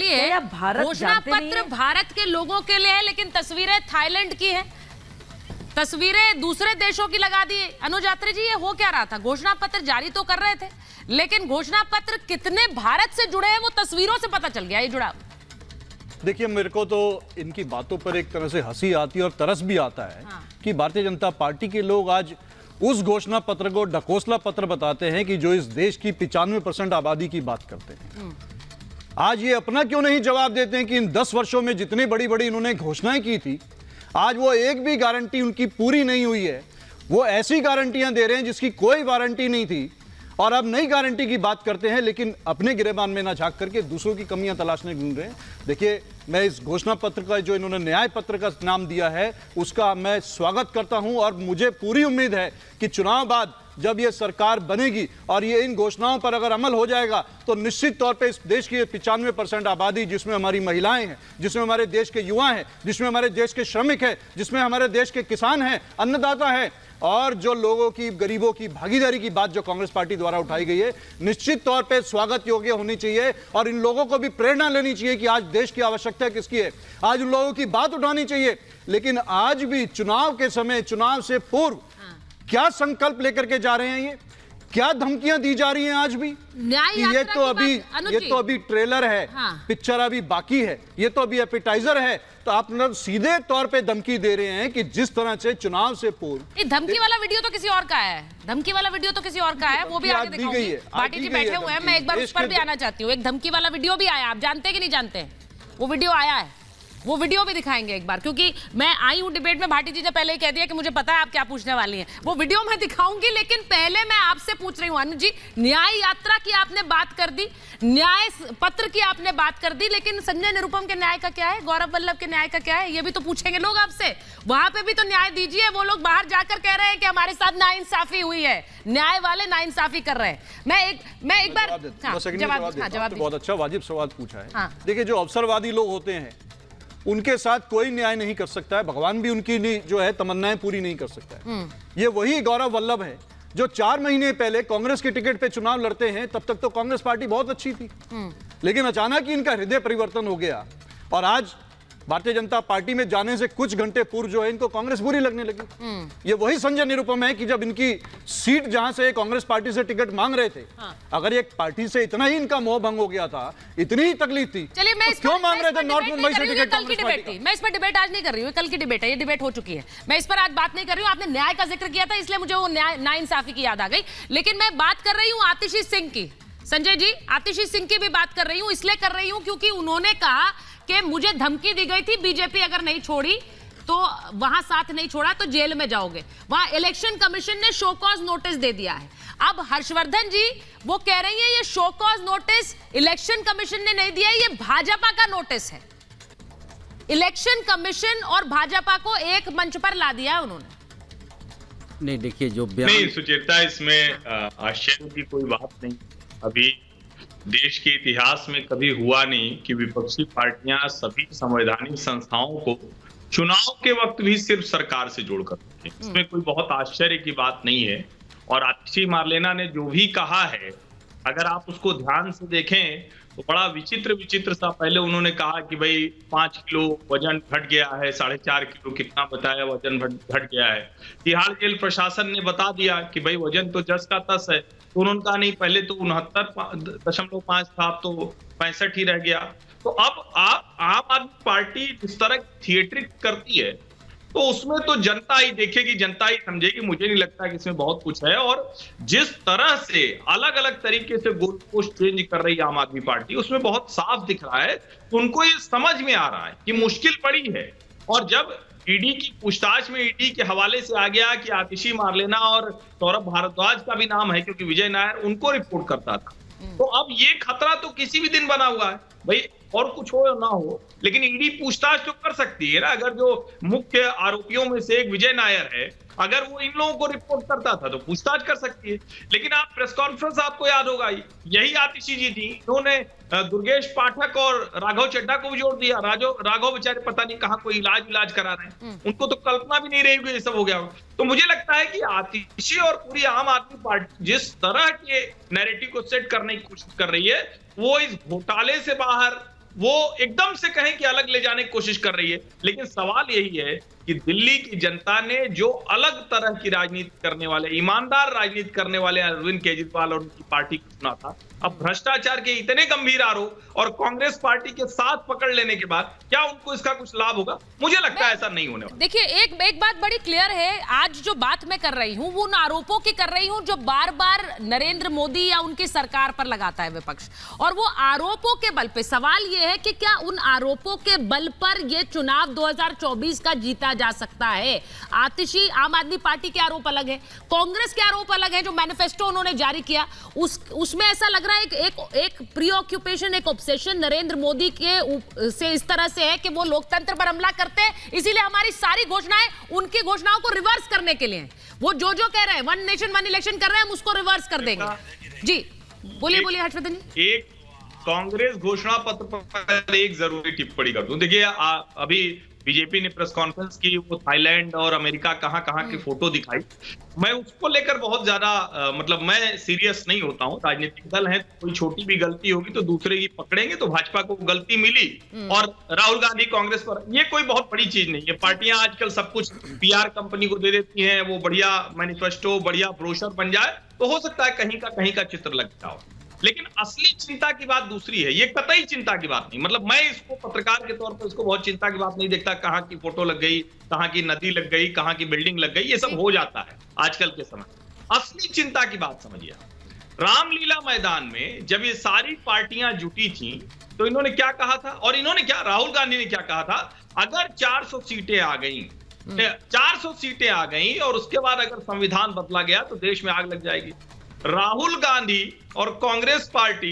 चलिए, घोषणा पत्र भारत के लोगों के लिए है, लेकिन तस्वीरें थाईलैंड की है, तस्वीरें दूसरे देशों की लगा दी। अनुज यात्री जी, ये हो क्या रहा था? घोषणा पत्र जारी तो कर रहे थे, लेकिन घोषणा पत्र कितने भारत से जुड़े हैं वो तस्वीरों से पता चल गया ये जुड़ा। देखिए, मेरे को तो इनकी बातों पर एक तरह से हंसी आती है और तरस भी आता है कि भारतीय जनता पार्टी के लोग आज उस घोषणा पत्र को ढकोसला पत्र बताते हैं कि जो इस देश की 95% आबादी की बात करते हैं। आज ये अपना क्यों नहीं जवाब देते हैं कि इन 10 वर्षों में जितनी बड़ी बड़ी इन्होंने घोषणाएं की थी, आज वो एक भी गारंटी उनकी पूरी नहीं हुई है। वो ऐसी गारंटियां दे रहे हैं जिसकी कोई वारंटी नहीं थी, और अब नई गारंटी की बात करते हैं, लेकिन अपने गिरेबान में ना झांक करके दूसरों की कमियां तलाशने ढूंढ रहे हैं। देखिए, मैं इस घोषणा पत्र का जो इन्होंने न्याय पत्र का नाम दिया है उसका मैं स्वागत करता हूं, और मुझे पूरी उम्मीद है कि चुनाव बाद जब ये सरकार बनेगी और ये इन घोषणाओं पर अगर अमल हो जाएगा तो निश्चित तौर पे इस देश की 95% आबादी, जिसमें हमारी महिलाएं हैं, जिसमें हमारे देश के युवा हैं, जिसमें हमारे देश के श्रमिक हैं, जिसमें हमारे देश के किसान हैं, अन्नदाता हैं, और जो लोगों की, गरीबों की भागीदारी की बात जो कांग्रेस पार्टी द्वारा उठाई गई है, निश्चित तौर पे स्वागत योग्य होनी चाहिए। और इन लोगों को भी प्रेरणा लेनी चाहिए कि आज देश की आवश्यकता किसकी है, आज उन लोगों की बात उठानी चाहिए। लेकिन आज भी चुनाव के समय, चुनाव से पूर्व क्या संकल्प लेकर के जा रहे हैं, ये क्या धमकियां दी जा रही हैं आज भी? ये तो अभी ट्रेलर है, पिक्चर अभी बाकी है, ये तो अभी एपिटाइजर है। तो आप सीधे तौर पे धमकी दे रहे हैं कि जिस तरह से चुनाव से पूर्व। धमकी वाला वीडियो तो किसी और का है, धमकी वाला वीडियो तो किसी और का है, वो भी आगे दिखाऊंगी। पार्टी जी बैठे हुए हैं, मैं एक बार उस पर भी आना चाहती हूँ। एक धमकी वाला वीडियो भी आया, आप जानते हैं कि नहीं जानते? वो वीडियो आया है, वो वीडियो भी दिखाएंगे एक बार, क्योंकि मैं आई हूं डिबेट में। भाटी जी ने पहले ही कह दिया कि मुझे पता है आप क्या पूछने वाली हैं। वो वीडियो मैं दिखाऊंगी, लेकिन पहले मैं आपसे पूछ रही हूं अनुज जी, न्याय यात्रा की आपने बात कर दी, न्याय पत्र की आपने बात कर दी, लेकिन संजय निरुपम के न्याय का क्या है, गौरव वल्लभ के न्याय का क्या है? ये भी तो पूछेंगे लोग आपसे। वहां पे भी तो न्याय दीजिए। वो लोग बाहर जाकर कह रहे हैं कि हमारे साथ नाइंसाफी हुई है, न्याय वाले नाइंसाफी कर रहे हैं। मैं एक बार जवाब। बहुत अच्छा वाजिब सवाल पूछा है। देखिए, जो अवसरवादी लोग होते हैं उनके साथ कोई न्याय नहीं कर सकता है, भगवान भी उनकी जो है तमन्नाएं पूरी नहीं कर सकता है। ये वही गौरव वल्लभ है जो 4 महीने पहले कांग्रेस के टिकट पे चुनाव लड़ते हैं। तब तक तो कांग्रेस पार्टी बहुत अच्छी थी, लेकिन अचानक ही इनका हृदय परिवर्तन हो गया, और आज भारतीय जनता पार्टी में जाने से कुछ घंटे पूर्व जो है इनको कांग्रेस बुरी लगने लगी। ये वही संजय निरुपम है कि जब इनकी सीट जहां से कांग्रेस पार्टी से टिकट मांग रहे थे, अगर एक पार्टी से इतना ही इनका मोह भंग हो गया था, इतनी ही तकलीफ थी, चलिए मैं तो क्यों मांग रहे थे नॉर्थ मुंबई से टिकट? कल की डिबेट थी, मैं इस पर डिबेट आज नहीं कर रही हूँ, कल की डिबेट है, ये डिबेट हो चुकी है, मैं इस पर आज बात नहीं कर रही हूँ। आपने न्याय का जिक्र किया था, इसलिए मुझे वो नाइंसाफी की याद आ गई। लेकिन मैं बात कर रही हूँ आतिशी सिंह की। संजय जी, आतिशी सिंह की भी बात कर रही हूँ, इसलिए कर रही हूँ क्योंकि उन्होंने कहा कि मुझे धमकी दी गई थी, बीजेपी अगर नहीं छोड़ी तो वहां साथ नहीं छोड़ा तो जेल में जाओगे। वहां इलेक्शन कमीशन ने शो कॉज नोटिस दे दिया है। अब हर्षवर्धन जी वो कह रही है ये show cause notice election commission ने नहीं दिया, ये भाजपा का नोटिस है। इलेक्शन कमीशन और भाजपा को एक मंच पर ला दिया है उन्होंने। नहीं, देखिए जो नहीं सुचेता, इसमें आश्चर्य की कोई बात नहीं। अभी देश के इतिहास में कभी हुआ नहीं कि विपक्षी पार्टियां सभी संवैधानिक संस्थाओं को चुनाव के वक्त भी सिर्फ सरकार से जोड़कर रखें। इसमें कोई बहुत आश्चर्य की बात नहीं है। और आतिशी मार्लेना ने जो भी कहा है, अगर आप उसको ध्यान से देखें तो बड़ा विचित्र सा पहले उन्होंने कहा कि भाई 5 किलो वजन घट गया है, 4.5 किलो कितना बताया वजन घट गया है। तिहाड़ जेल प्रशासन ने बता दिया कि भाई वजन तो जस का तस है, तो उन्होंने कहा नहीं, पहले तो 69.5 था, अब तो 65 ही रह गया। तो अब आम आदमी पार्टी जिस तरह थिएट्रिक करती है, तो उसमें तो जनता ही देखेगी, जनता ही समझेगी। मुझे नहीं लगता कि इसमें बहुत कुछ है। और जिस तरह से अलग अलग तरीके से गोल पोस्ट चेंज कर रही है आम आदमी पार्टी, उसमें बहुत साफ दिख रहा है, उनको ये समझ में आ रहा है कि मुश्किल बड़ी है। और जब ईडी की पूछताछ में ईडी के हवाले से आ गया कि आतिशी मार्लेना और सौरभ भारद्वाज का भी नाम है, क्योंकि विजय नायर उनको रिपोर्ट करता था, तो अब ये खतरा तो किसी भी दिन बना हुआ है भाई, और कुछ हो या ना हो, लेकिन ईडी पूछताछ तो कर सकती है ना। अगर जो मुख्य आरोपियों में से एक विजय नायर है, अगर वो इन लोगों को रिपोर्ट करता था तो पूछताछ कर सकती है। लेकिन आप प्रेस कॉन्फ्रेंस आपको याद होगा, यही आतिशी जी थी, इन्होंने दुर्गेश पाठक और राघव चड्ढा को भी जोड़ दिया। राघव बेचारे पता नहीं कहाँ कोई इलाज करा रहे हैं, उनको तो कल्पना भी नहीं रहेगी ये सब हो गया। तो मुझे लगता है कि आतिशी और पूरी आम आदमी पार्टी जिस तरह के नैरेटिव को सेट करने की कोशिश कर रही है, वो इस घोटाले से बाहर वो एकदम से कहें कि अलग ले जाने की कोशिश कर रही है। लेकिन सवाल यही है कि दिल्ली की जनता ने जो अलग तरह की राजनीति करने वाले, ईमानदार राजनीति करने वाले अरविंद केजरीवाल और उनकी पार्टी को चुना था, अब भ्रष्टाचार के इतने गंभीर आरोप और कांग्रेस पार्टी के साथ पकड़ लेने के बाद क्या उनको इसका कुछ लाभ होगा? मुझे लगता है ऐसा नहीं होने वाला। देखिए, एक बात बड़ी क्लियर है, आज जो बात मैं कर रही हूं वो उन आरोपों की कर रही हूं जो बार बार नरेंद्र मोदी या उनकी सरकार पर लगाता है विपक्ष, और वो आरोपों के बल पे सवाल ये है कि क्या उन आरोपों के बल पर ये चुनाव 2024 का जीता जा सकता है? आतिशी, आम आदमी पार्टी के आरोप अलग है, कांग्रेस के आरोप अलग है, जो मैनिफेस्टो उन्होंने जारी किया उसमें ऐसा लग रहा है एक प्रीऑक्यूपेशन, एक ऑब्सेशन नरेंद्र मोदी के से इस तरह से है कि वो लोकतंत्र पर हमला करते हैं, इसीलिए हमारी सारी घोषणाएं उनकी घोषणाओं को रिवर्स करने के लिए हैं। वो जो कह रहे हैं, वन नेशन वन इलेक्शन कर रहे हैं, हम उसको रिवर्स कर देंगे। जी बोलिए हर्षवर्धन जी। एक कांग्रेस घोषणा पत्र पर एक जरूरी टिप्पणी कर दूं। देखिए, अभी बीजेपी ने प्रेस कॉन्फ्रेंस की, वो थाईलैंड और अमेरिका कहां की फोटो दिखाई। मैं उसको लेकर बहुत ज्यादा मतलब मैं सीरियस नहीं होता हूं। राजनीतिक दल है, कोई छोटी भी गलती होगी तो दूसरे की पकड़ेंगे, तो भाजपा को गलती मिली और राहुल गांधी कांग्रेस पर, ये कोई बहुत बड़ी चीज नहीं है। पार्टियां आजकल सब कुछ पीआर कंपनी को दे देती हैं, वो बढ़िया मैनिफेस्टो, बढ़िया ब्रोशर बन जाए तो हो सकता है कहीं का चित्र लग जाओ। लेकिन असली चिंता की बात दूसरी है, ये कतई चिंता की बात नहीं। मतलब मैं इसको पत्रकार के तौर पर इसको बहुत चिंता की बात नहीं देखता, कहां की फोटो लग गई, कहां की नदी लग गई, कहां की बिल्डिंग लग गई, ये सब हो जाता है आजकल के समय। असली चिंता की बात समझिए, रामलीला मैदान में जब ये सारी पार्टियां जुटी थी तो इन्होंने क्या कहा था, और इन्होंने क्या, राहुल गांधी ने क्या कहा था, अगर 400 सीटें आ गई, 400 सीटें आ गई और उसके बाद अगर संविधान बदला गया तो देश में आग लग जाएगी। राहुल गांधी और कांग्रेस पार्टी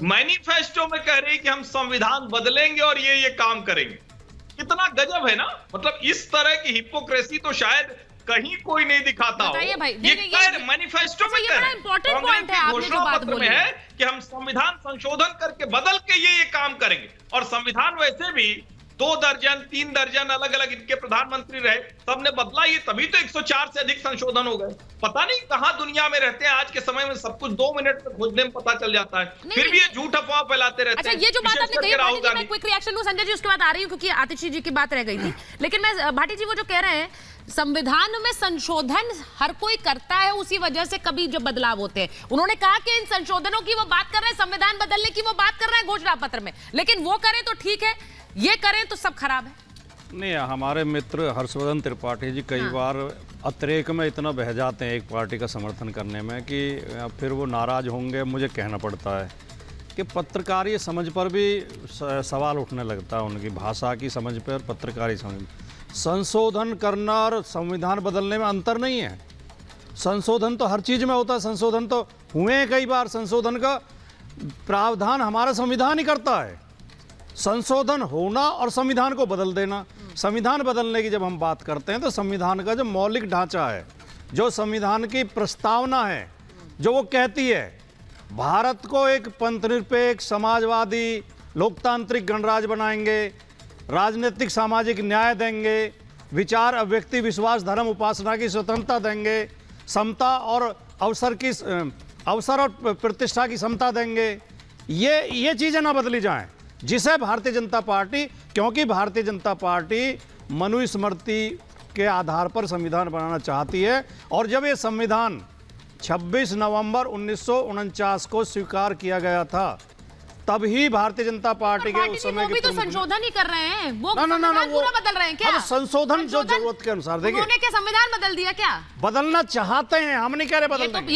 मैनिफेस्टो में कह रही कि हम संविधान बदलेंगे और ये काम करेंगे। कितना गजब है ना। मतलब इस तरह की हिपोक्रेसी तो शायद कहीं कोई नहीं दिखाता हो। भाई, ये मैनिफेस्टो में कह रहे हैं, इंपॉर्टेंट है, घोषणा पत्र में है कि हम संविधान संशोधन करके बदल के ये काम करेंगे। और संविधान वैसे भी 2 दर्जन 3 दर्जन अलग अलग इनके प्रधानमंत्री रहे, सबने बदला, ये तभी तो 104 से अधिक संशोधन हो गए। पता नहीं कहां दुनिया में रहते हैं, आज के समय में सब कुछ 2 मिनट में खोजने में पता चल जाता है, फिर भी ये झूठ अफवाह फैलाते रहते हैं। अच्छा, ये जो बात आपने कही, मैं क्विक रिएक्शन लूं संजय जी, उसके बाद आ रही हूं क्योंकि आतिशी जी की बात रह गई थी। लेकिन मैं भाटी जी, वो जो कह रहे हैं संविधान में संशोधन हर कोई करता है, उसी वजह से कभी जो बदलाव होते हैं, उन्होंने कहा कि इन संशोधनों की वो बात कर रहे हैं, संविधान बदलने की वो बात कर रहे हैं घोषणा पत्र में, लेकिन वो करें तो ठीक है, ये करें तो सब खराब है। नहीं, हमारे मित्र हर्षवर्धन त्रिपाठी जी कई बार अतिरेक में इतना बह जाते हैं एक पार्टी का समर्थन करने में कि फिर वो नाराज होंगे, मुझे कहना पड़ता है कि पत्रकारीय समझ पर भी सवाल उठने लगता है, उनकी भाषा की समझ पर, पत्रकारी समझ। संशोधन करना और संविधान बदलने में अंतर नहीं है। संशोधन तो हर चीज़ में होता है, संशोधन तो हुए हैं कई बार, संशोधन का प्रावधान हमारा संविधान ही करता है। संशोधन होना और संविधान को बदल देना। संविधान बदलने की जब हम बात करते हैं तो संविधान का जो मौलिक ढांचा है, जो संविधान की प्रस्तावना है, जो वो कहती है भारत को एक पंथनिरपेक्ष, समाजवादी, लोकतांत्रिक गणराज्य बनाएंगे, राजनीतिक सामाजिक न्याय देंगे, विचार, अभिव्यक्ति, विश्वास, धर्म, उपासना की स्वतंत्रता देंगे, समता और अवसर और प्रतिष्ठा की समता देंगे। ये चीज़ें ना बदली जाएं, जिसे भारतीय जनता पार्टी, क्योंकि भारतीय जनता पार्टी मनुस्मृति के आधार पर संविधान बनाना चाहती है, और जब ये संविधान 26 नवंबर 1949 को स्वीकार किया गया था, तब ही भारतीय जनता पार्टी के उस समय के तो संशोधन ही कर रहे हैं, वो ना पूरा बदल रहे हैं क्या? संशोधन जो जरूरत के अनुसार, देखिए उन्होंने क्या संविधान बदल दिया क्या? बदलना चाहते हैं, हम नहीं कह रहे बदल देंगे।